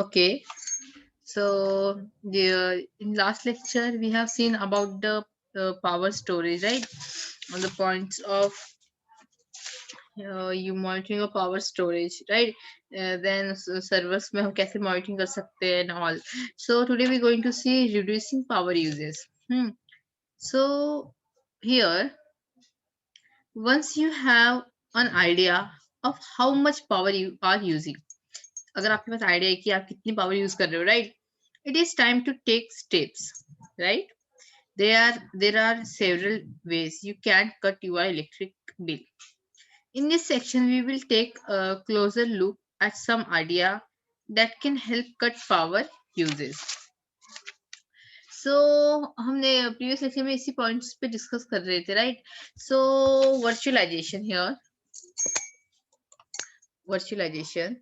Okay, so in last lecture we have seen about the power storage, right? On the points of you monitoring of power storage, right? Then servers में हम कैसे monitoring कर सकते हैं and all. So today we're going to see reducing power uses. So here, once you have an idea of how much power you are using, अगर आपके पास idea है कि आप कितनी पावर यूज कर रहे हो, right, it is time to take steps, right. There are several ways you can cut your electric bill. In this section we will take a closer look at some idea that can help cut power uses. So हमने previous lecture में इसी points पे discuss कर रहे थे, right? So virtualization here, virtualization,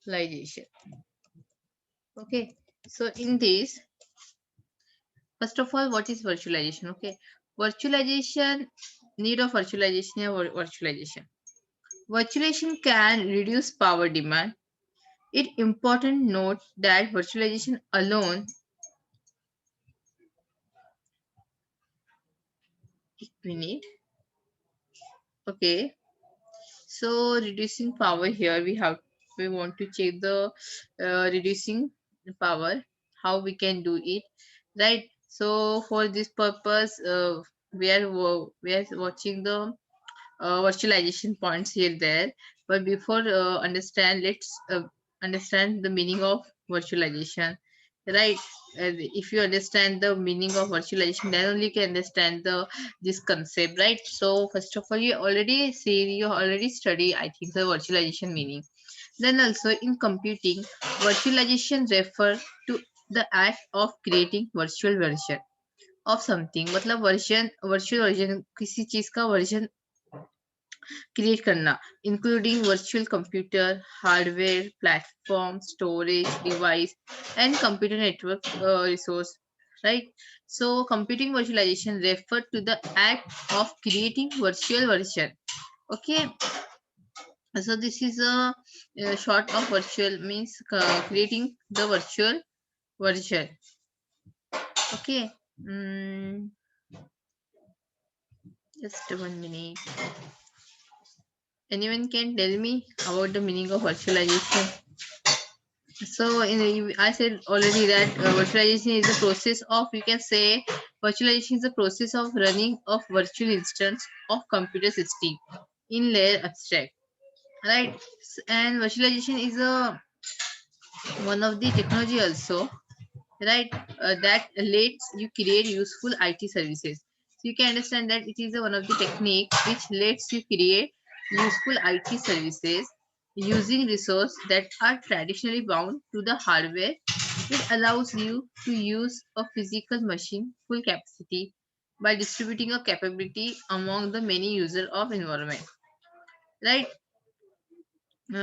virtualization. Okay, so in this, first of all, what is virtualization? Okay, virtualization, need of virtualization or virtualization. Virtualization can reduce power demand. It important note that virtualization alone, we need. Okay, so reducing power here we want to check the reducing the power, how we can do it, right? So for this purpose, we are watching the virtualization points here there. But before understand, let's understand the meaning of virtualization, right? If you understand the meaning of virtualization, then only you can understand the this concept, right? So first of all, you already study, I think, the virtualization meaning. Then also in computing, virtualization refer to the act of creating virtual version of something. मतलब virtual version किसी चीज का version create करना, including virtual computer, hardware, platform, storage device and computer network resource, right? So computing virtualization refer to the act of creating virtual version. Okay, so this is a short of virtual means creating the virtual version. Okay, just 1 minute. Anyone can tell me about the meaning of virtualization? So I said already that virtualization is the process of, you can say, virtualization is the process of running of virtual instance of computer system in layer abstract, right? And virtualization is a one of the technology also, right? That lets you create useful IT services. So you can understand that it is one of the technique which lets you create useful IT services using resources that are traditionally bound to the hardware. It allows you to use a physical machine full capacity by distributing a capability among the many users of environment, right?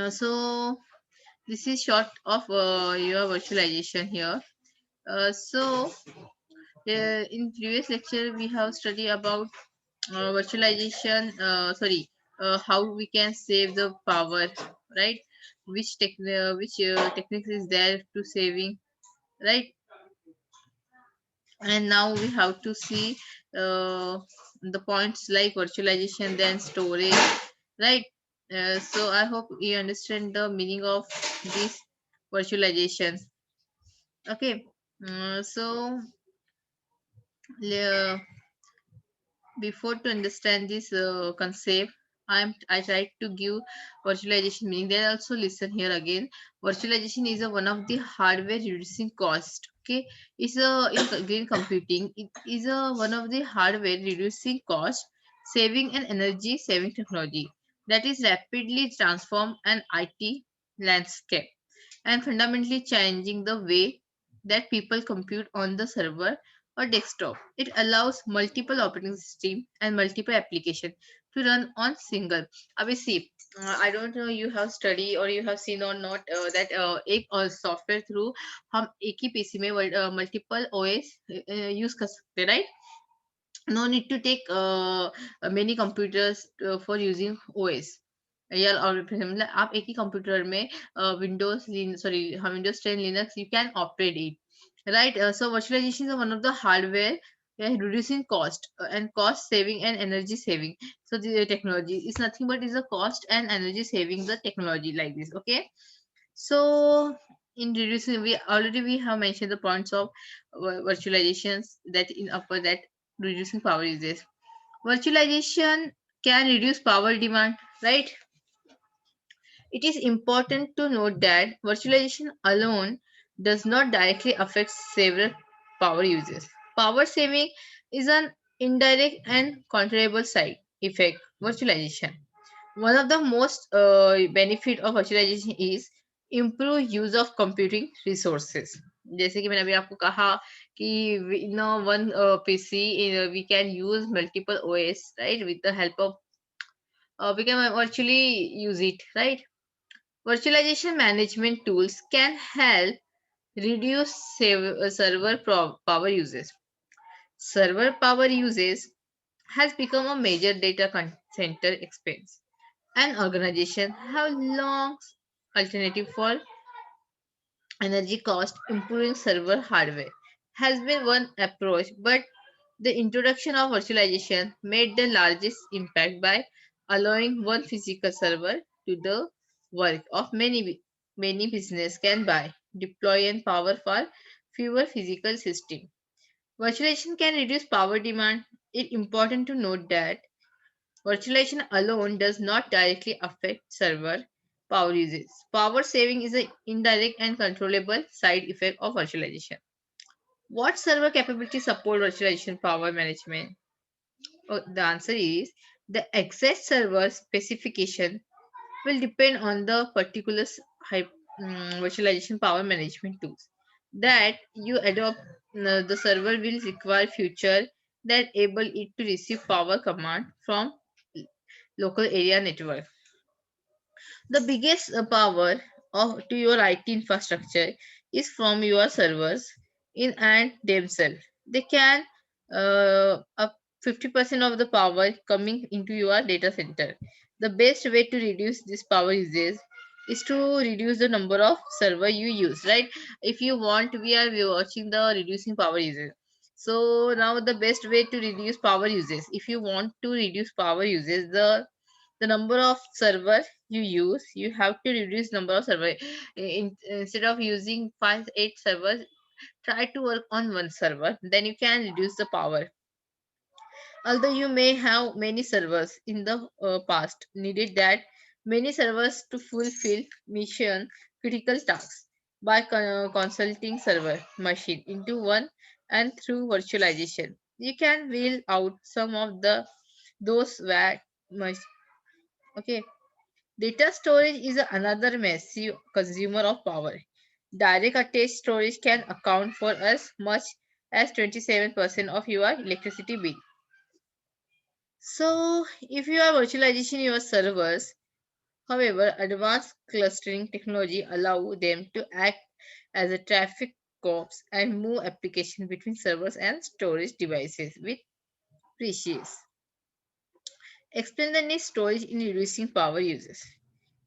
So this is short of your virtualization here. So in previous lecture we have studied about virtualization, how we can save the power, right? Which techniques is there to saving, right? And now we have to see the points like virtualization, then storage, right? So I hope you understand the meaning of this virtualization. Okay, so uh, before to understand this concept, I tried to give virtualization meaning. Then also listen here again. Virtualization is one of the hardware reducing cost. Okay, it's a in green computing. It is one of the hardware reducing cost, saving and energy saving technology that is rapidly transform an IT landscape and fundamentally changing the way that people compute on the server or desktop. It allows multiple operating system and multiple application to run on single. Obviously, I don't know you have studied or you have seen or not that एक software through हम एक ही PC में multiple OS use कर सकते, right? No need to take many computers for using OS. या और मतलब आप एक ही कंप्यूटर में विंडोज सॉरी हाँ Windows 10 Linux you can operate it, right? So virtualization is one of the hardware reducing cost and cost saving and energy saving. So the technology is nothing but is a cost and energy saving the technology like this. Okay, so in reducing we have mentioned the points of virtualizations that in upper that reducing power uses. Virtualization can reduce power demand, right? It is important to note that virtualization alone does not directly affect several power uses. Power saving is an indirect and controllable side effect virtualization. One of the most benefit of virtualization is improve use of computing resources. जैसे कि मैंने अभी आपको कहा कि in a one PC we can use multiple OS, right? With the help of we can virtually use it, right? Virtualization management tools can help reduce power uses. Server power uses has become a major data center expense. An organization have long alternative for energy cost. Improving server hardware has been one approach, but the introduction of virtualization made the largest impact by allowing one physical server to the work of many business can buy, deploy and power for fewer physical systems. Virtualization can reduce power demand. It's important to note that virtualization alone does not directly affect server power usage. Power saving is an indirect and controllable side effect of virtualization. What server capabilities support virtualization power management? Oh, the answer is the exact server specification will depend on the particular virtualization power management tools that you adopt. The server will require feature that able it to receive power command from local area network. The biggest power of to your IT infrastructure is from your servers in and themselves. They can up 50% of the power coming into your data center. The best way to reduce this power usage is to reduce the number of server you use, right? If you want, we are watching the reducing power usage. So now the best way to reduce power usage, if you want to reduce power usage, the number of server you use, you have to reduce number of server. Instead of using 5 8 servers, try to work on one server, then you can reduce the power. Although you may have many servers in the past needed that many servers to fulfill mission critical tasks by consulting server machine into one, and through virtualization you can wheel out some of the those where much. Okay, data storage is another massive consumer of power. Direct attached storage can account for as much as 27% of your electricity bill. So, if you are virtualizing your servers, however, advanced clustering technology allow them to act as a traffic cops and move application between servers and storage devices with precious. Explain the need storage in reducing power uses.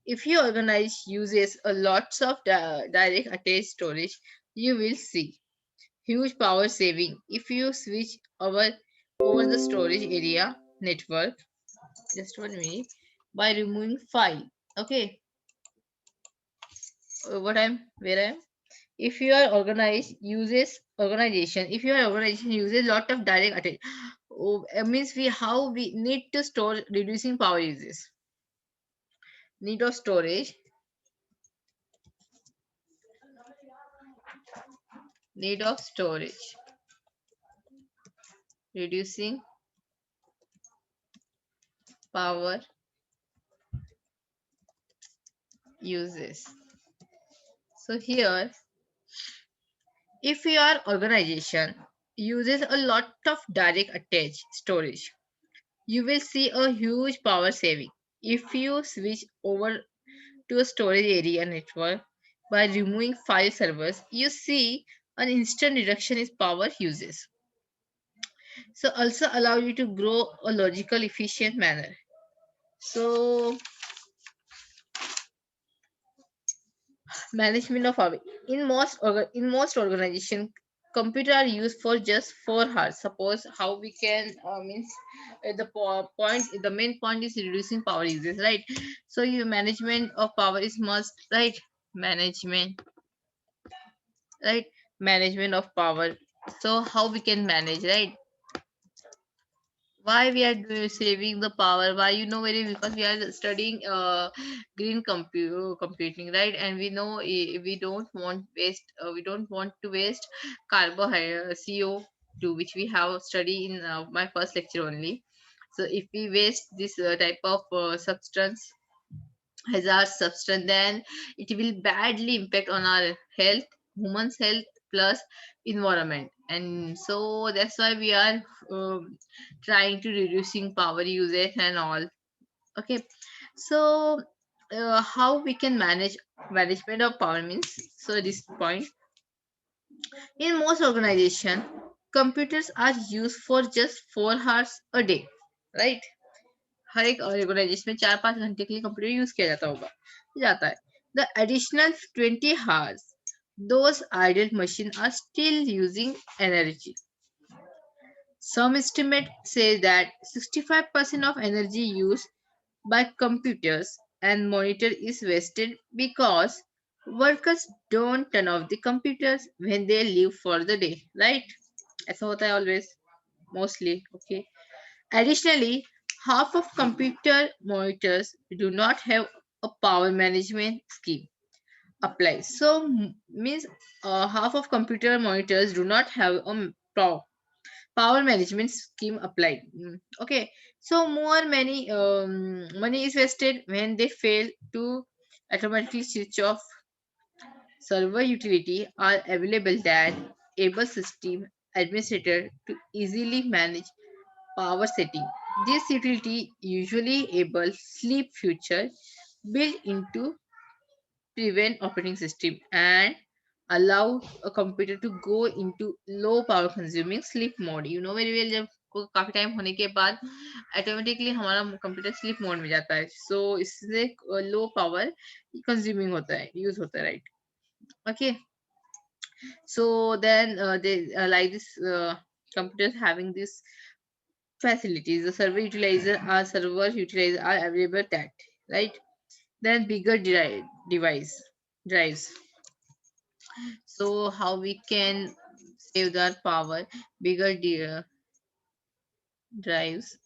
If you organize uses a lots of direct attached storage, you will see huge power saving if you switch over the storage area network. Just 1 minute. By removing file. Okay, what I'm where I am. If you are organized uses organization, if your organization uses lot of direct attach, oh, means we how we need to store reducing power uses. Need of storage, need of storage, reducing power uses. So here, if your organization uses a lot of direct attached storage, you will see a huge power saving. If you switch over to a storage area network by removing file servers, you see an instant reduction in power uses. So also allow you to grow a logical efficient manner. So Management of power. In most organization, computer are used for just 4 hours. Suppose how we can means the main point is reducing power uses, right? So your management of power is must, right? Management, right? Management of power. So how we can manage, right? Why we are saving the power? Why, very, because we are studying green computing, right? And we know, we don't want waste, we don't want to waste carbohydrate CO2, which we have studied in my first lecture only. So if we waste this type of substance, hazard substance, then it will badly impact on our health, human's health, plus environment. And so that's why we are trying to reducing power usage and all. Okay, so how we can manage management of power means, so this point, in most organization, computers are used for just 4 hours a day, right? हर एक organisation में 4-5 घंटे के लिए computer use किया जाता है the additional 20 hours, those idle machines are still using energy. Some estimate say that 65% of energy used by computers and monitor is wasted because workers don't turn off the computers when they leave for the day, right? ऐसा होता है always, mostly. Okay. Additionally, half of computer monitors do not have a power management scheme applied. So means half of computer monitors do not have a power management scheme applied. Okay, so more money is wasted when they fail to automatically switch off. Server utility are available that able system administrator to easily manage power setting. This utility usually able sleep feature built into prevent operating system and allow a computer to go into low power consuming sleep mode. You know very well, जब काफी time होने के बाद automatically हमारा computer sleep mode में जाता है, सो इससे लो पावर कंज्यूमिंग होता है, यूज होता है, right? Okay, so then they like this computers having this facilities, the server utilizer are available that, right? Then bigger device drives. So how we can save that power? Bigger drives,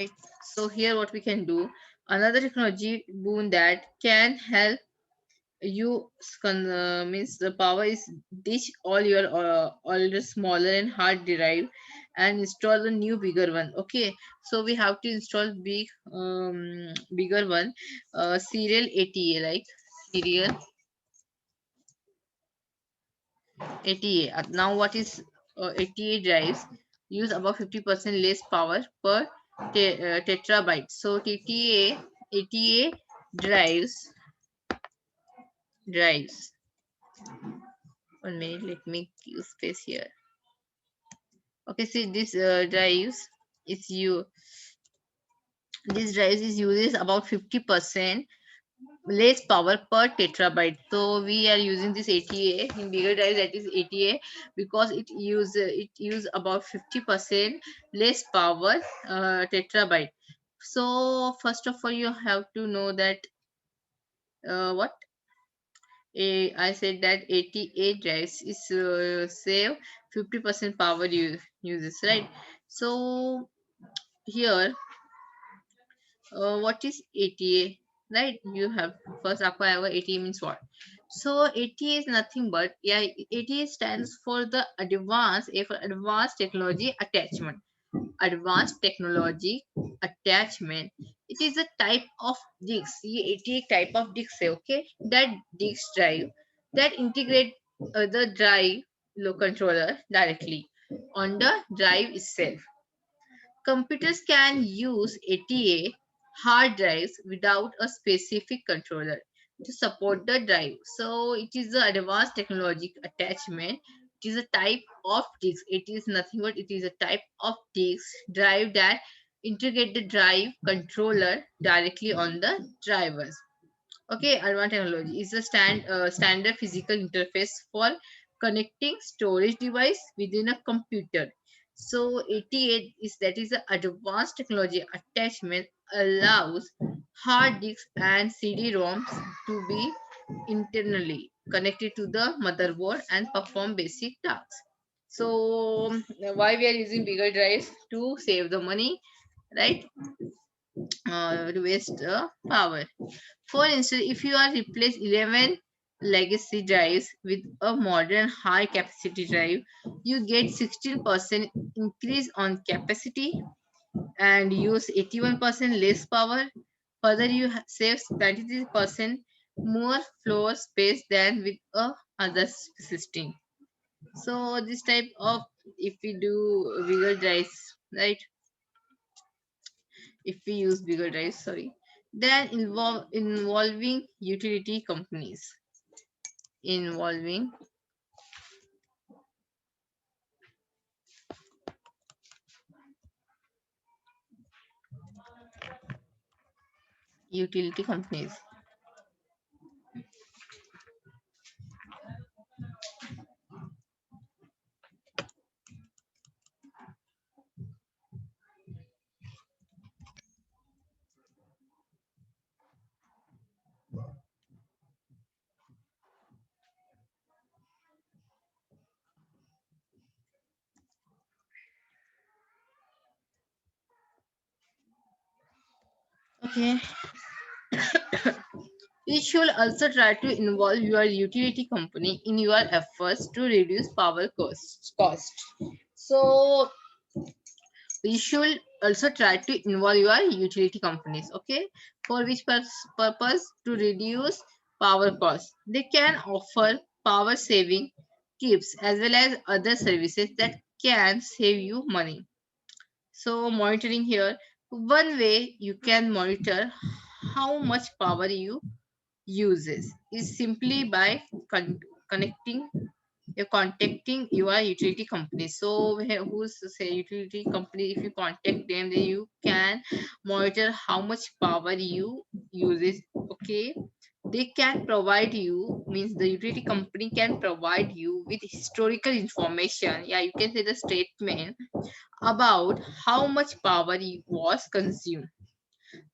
right? So here what we can do, another technology boon that can help you means the power is ditch all the smaller and hard drive and install the new bigger one. Okay, so we have to install bigger one, serial ATA, like serial ATA. Now what is ATA drives use about 50% less power per tetrabyte. So ATA drives 1 minute, let me use space here. Okay, see this drives is you this drives is uses about 50% less power per terabyte. So we are using this ATA in bigger drives, that is ATA, because it use about 50% less power terabyte. So first of all, you have to know that what I said, that 88 drives is save 50% power uses, right? So here, what is ATA, right? You have first acquire ATA means what? So ATA is nothing but, yeah, ATA stands for the advanced technology attachment. Advanced technology attachment. It is a type of disk. ये 88 type of disk है, okay? That disk drive that integrate the drive controller directly on the drive itself. Computers can use ATA hard drives without a specific controller to support the drive. So it is the advanced technology attachment. It is a type of disk. It is nothing but it is a type of disk drive that integrate the drive controller directly on the drivers. Okay, advanced technology is a standard physical interface for connecting storage device within a computer. So 88 is that is the advanced technology attachment allows hard disks and CD-ROMs to be internally connected to the motherboard and perform basic tasks. So why we are using bigger drives? To save the money, right? To waste power. For instance, if you are replace 11 legacy drives with a modern high capacity drive, you get 16% increase on capacity and use 81% less power. Further, you save 23% more floor space than with a other system. So this type of, if we do bigger drives, right? If we use bigger drives, sorry, then involving utility companies, involving utility companies. Okay, you should also try to involve your utility company in your efforts to reduce power cost. So you should also try to involve your utility companies. Okay, for which purpose? To reduce power costs. They can offer power saving tips as well as other services that can save you money. So monitoring here, one way you can monitor how much power you uses is simply by connecting, you're contacting your utility company. So who's say utility company, if you contact them, then you can monitor how much power you uses. Okay, they can provide you, means the utility company can provide you with historical information. Yeah, you can say the statement about how much power was consumed.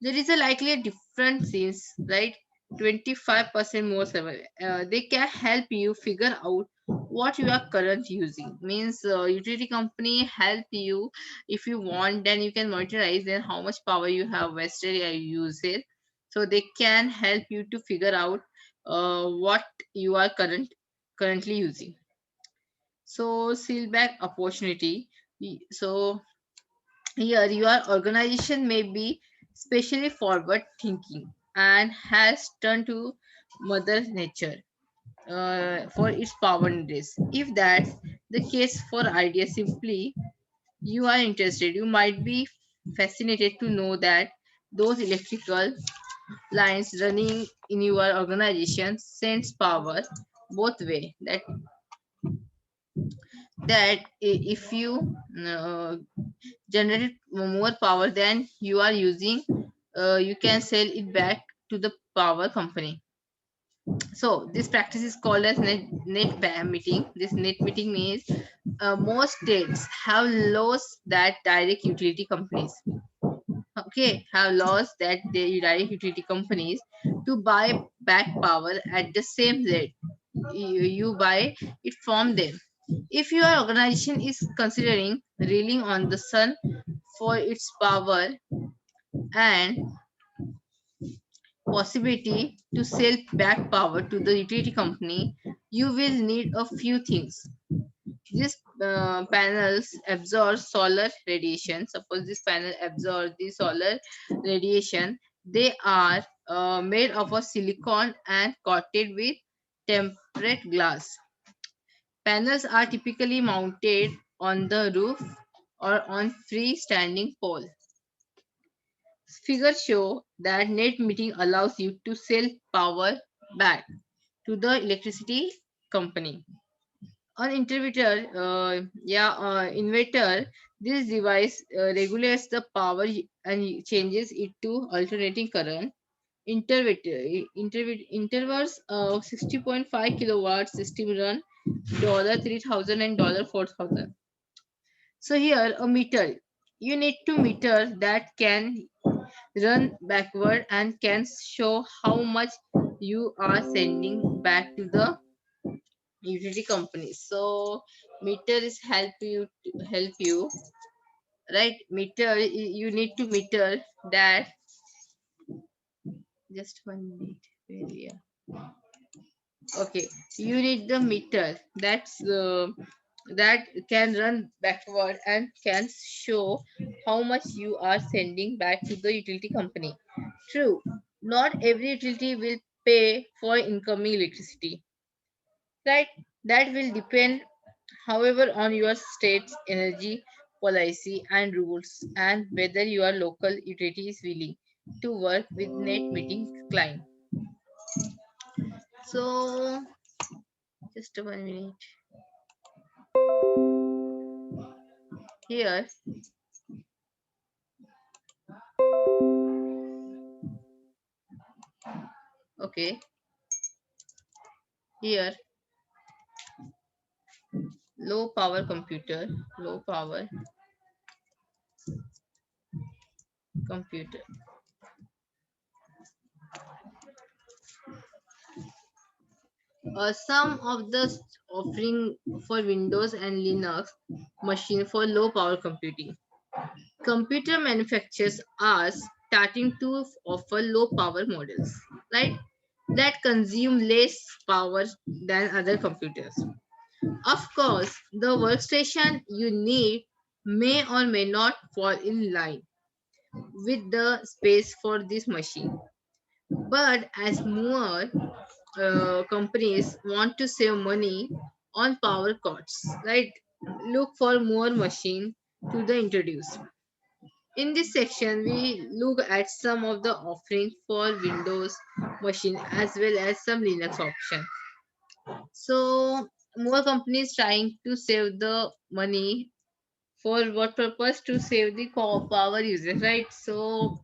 There is a likely a difference is, right? 25% more server. They can help you figure out what you are current using, means utility company help you. If you want, then you can monitorize then how much power you have wasted or used it. So they can help you to figure out what you are currently using. So seal back opportunity. So here, your organization may be specially forward thinking and has turned to Mother Nature for its power needs. If that's the case for ideas, simply you are interested, you might be fascinated to know that those electrical lines running in your organization sends power both way. That if you generate more power than you are using, you can sell it back to the power company. So this practice is called as net meeting. This net meeting means most states have laws that direct utility companies, okay, have laws that they direct utility companies to buy back power at the same rate you buy it from them. If your organization is considering relying on the sun for its power and possibility to sell back power to the utility company, you will need a few things. These panels absorb solar radiation. Suppose this panel absorbs the solar radiation. They are made of a silicon and coated with tempered glass. Panels are typically mounted on the roof or on freestanding pole. Figures show that net metering allows you to sell power back to the electricity company. On inverter, this device regulates the power and changes it to alternating current. intervals of 60.5 kilowatts system run dollar 3000 and dollar 4000. So here a meter. You need to meter that can run backward and can show how much you are sending back to the utility company. So meter is help you, right? Meter, you need to meter that. Just 1 minute. Where we are. Okay, you need the meter that can run backward and can show how much you are sending back to the utility company. True, not every utility will pay for incoming electricity, right? That will depend, however, on your state's energy policy and rules and whether your local utility is willing to work with net meeting client. So, just 1 minute. Here, okay, here, low power computer, low power computer. Some of the offering for Windows and Linux machine for low power computing. Computer manufacturers are starting to offer low power models, right? That consume less power than other computers. Of course, the workstation you need may or may not fall in line with the space for this machine. But as more companies want to save money on power costs, right? Look for more machine to the introduce. In this section, we look at some of the offerings for Windows machine as well as some Linux option. So more companies trying to save the money for what purpose? To save the power usage, right? So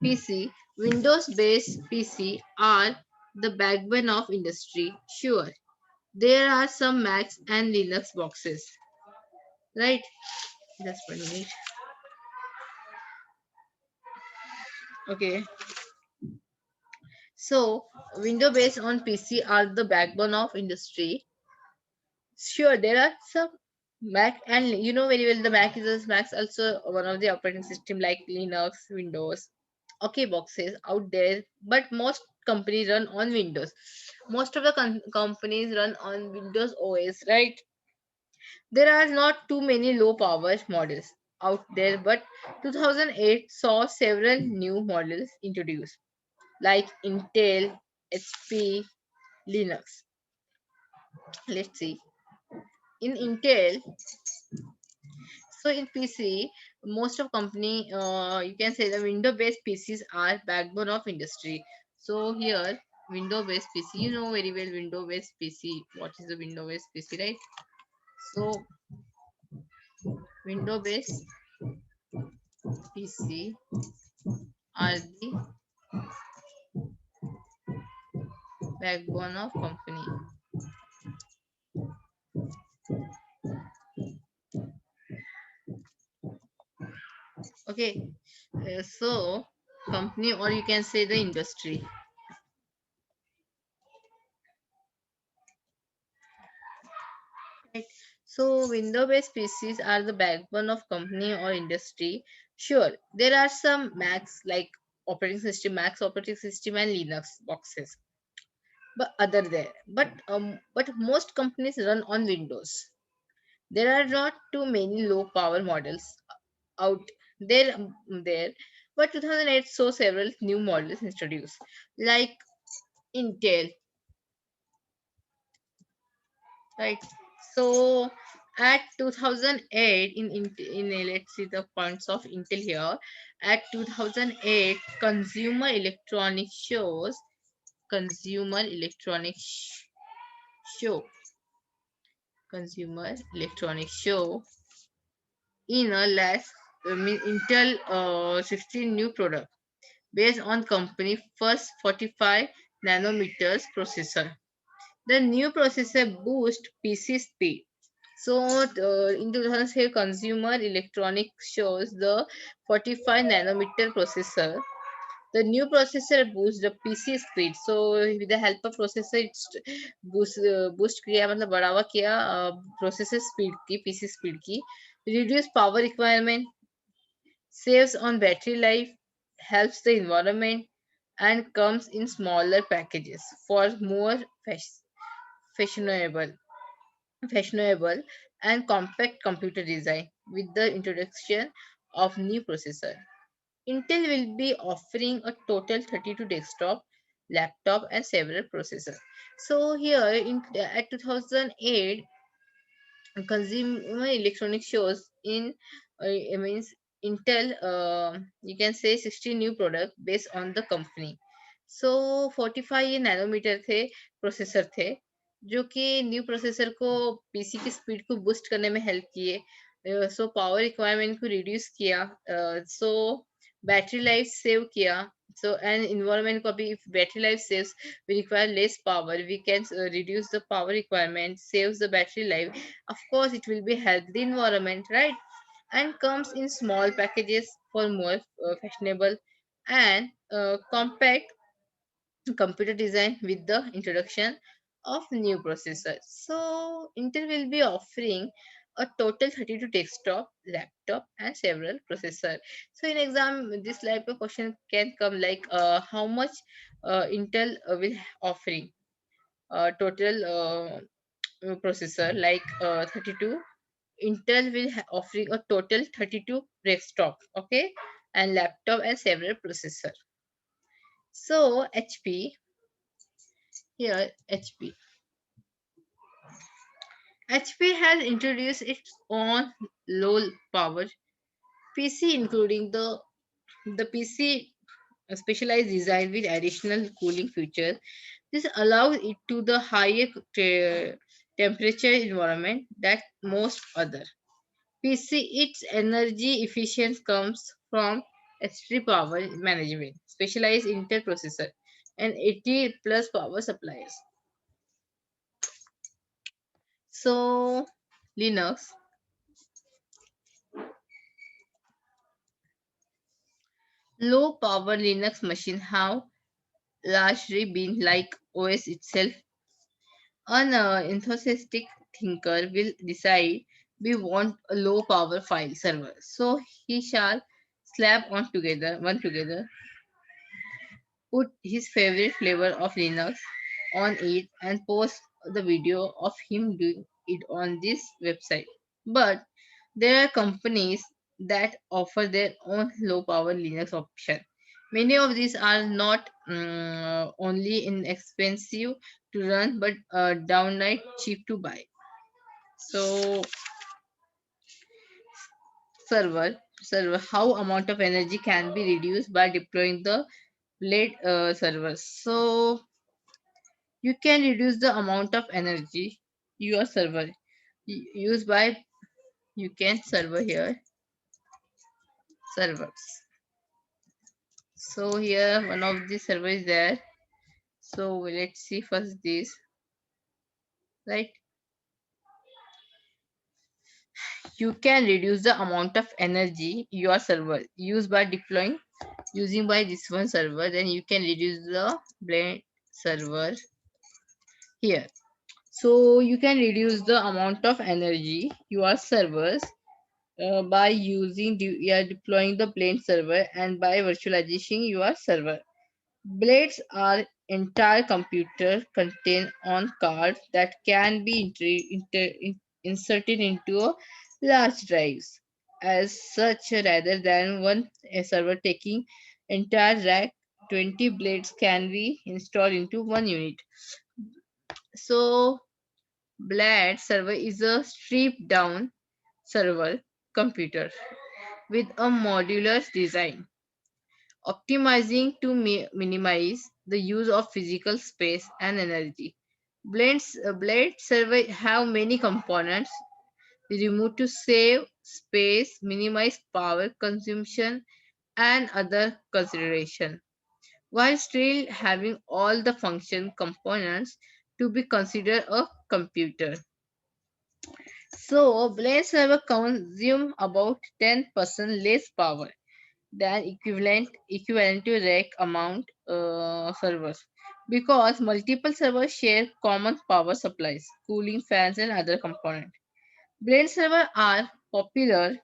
PC, Windows based PC are the backbone of industry. Sure, there are some Macs and Linux boxes, right? Just 1 minute. Okay, so Windows based on PC are the backbone of industry. Sure, there are some Mac, and you know very well the Mac's also one of the operating system like Linux, Windows. Okay, boxes out there, but most companies run on Windows. Most of the companies run on Windows OS, right? There are not too many low power models out there, but 2008 saw several new models introduced, like Intel, HP, Linux. Let's see. In Intel, so in PC, most of company, you can say the Windows-based PCs are backbone of industry. So here, Windows-based PC, you know very well Windows-based PC. What is the Windows-based PC, right? So Windows-based PC are the backbone of company. Okay, so company, or you can say the industry. Right. So Windows-based PCs are the backbone of company or industry. Sure, there are some Macs like Macs operating system and Linux boxes, but other there. But most companies run on Windows. There are not too many low power models out there. But 2008 saw several new models introduced, like Intel, right? So at 2008 let's see the points of Intel here. At 2008 consumer electronics show consumer electronics show in a last Intel 16 new product. based on company first 45 nanometers processor. The new processor boosts PC speed. So in 2006, Consumer Electronics shows the 45 nanometer processor. The new processor boosts the PC speed. So with the help of processor, it's boost किया मतलब बढ़ावा किया processor speed की PC speed की. Reduce power requirement, saves on battery life, helps the environment, and comes in smaller packages for more fashionable, fashionable and compact computer design. With the introduction of new processor, Intel will be offering a total 32 desktop, laptop, and several processors. So here in at 2008, consumer electronics shows in it means Intel, you can say 60 new product based on the company. So 45 ये nanometre थे processor थे जो कि new processor को PC की speed को boost करने में हेल्प किए, सो पावर रिक्वायरमेंट को रिड्यूस किया, सो बैटरी लाइफ सेव किया, so and environment को अभी if battery life saves we require less power, we can reduce the power requirement, saves the battery life. Of course it will be help the environment, right? And comes in small packages for more fashionable and compact computer design with the introduction of new processor. So Intel will be offering a total 32 desktop, laptop, and several processor. So in exam, this type of question can come like how much Intel will offering total processor like 32. Intel will offering a total 32 desktop, okay, and laptop and several processor. So HP here HP has introduced its own low power PC, including the PC specialized design with additional cooling features. This allows it to the higher temperature environment that most other PC. Its energy efficiency comes from extreme power management, specialized Intel processor, and 80 plus power suppliers. So Linux. Low power Linux machines have largely been like OS itself. An enthusiastic thinker will decide we want a low power file server. So he shall slap one together, put his favorite flavor of Linux on it and post the video of him doing it on this website. But there are companies that offer their own low power Linux option. Many of these are not only inexpensive to run but downright cheap to buy. So server how amount of energy can be reduced by deploying the blade servers. So you can reduce the amount of energy your server used by, you can server here servers. So here one of the server is there. So let's see first this, right? You can reduce the amount of energy your server used by deploying using by this one server. Then you can reduce the blend server here. So you can reduce the amount of energy your servers by using you are deploying the blade server and by virtualization your server. Blades are entire computer contained on cards that can be inserted into a large drives. As such, rather than one server taking entire rack, 20 blades can be installed into one unit. So, Blade server is a stripped down server computer with a modular design, optimizing to minimize the use of physical space and energy. Blade server have many components removed to save space, minimize power consumption, and other consideration. while still having all the function components to be considered a computer. So, blade server consume about 10% less power than equivalent to rack amount servers, because multiple servers share common power supplies, cooling fans, and other components. Blade servers are popular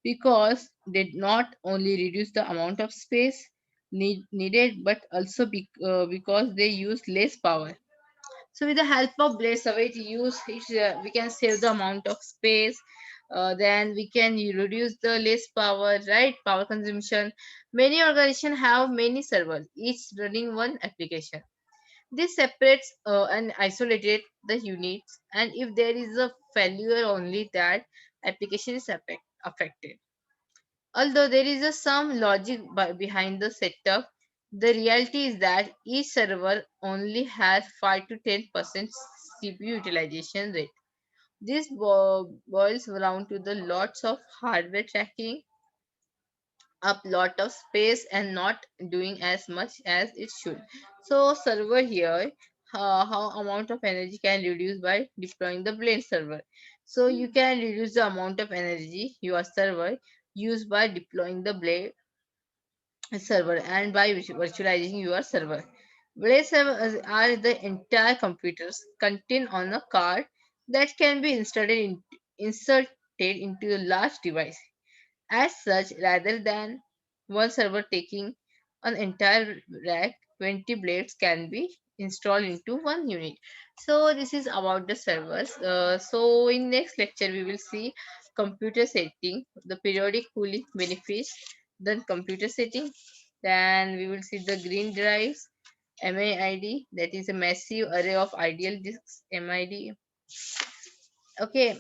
because they not only reduce the amount of space needed, but also because they use less power. So with the help of blade survey to use it, we can save the amount of space. Then we can reduce the less power, right? Power consumption. Many organizations have many servers, each running one application. This separates and isolated the units, and if there is a failure, only that application is affected. Although there is some logic behind the setup, the reality is that each server only has 5 to 10% CPU utilization rate. This boils down to the lots of hardware tracking up lot of space and not doing as much as it should. So server here, how amount of energy can reduce by deploying the blade server. So you can reduce the amount of energy your server use by deploying the blade server and by virtualizing your server. Blade servers are the entire computers contained on a card that can be inserted into a large device. As such, rather than one server taking an entire rack, 20 blades can be installed into one unit. So this is about the servers. So in next lecture we will see computer setting, the periodic cooling benefits, then computer setting, then we will see the green drives, MID, that is a massive array of ideal disks, MID. Okay,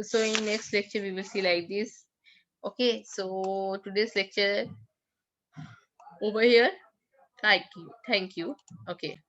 so in next lecture we will see like this. Okay, so today's lecture over here. Thank you. Thank you. Okay.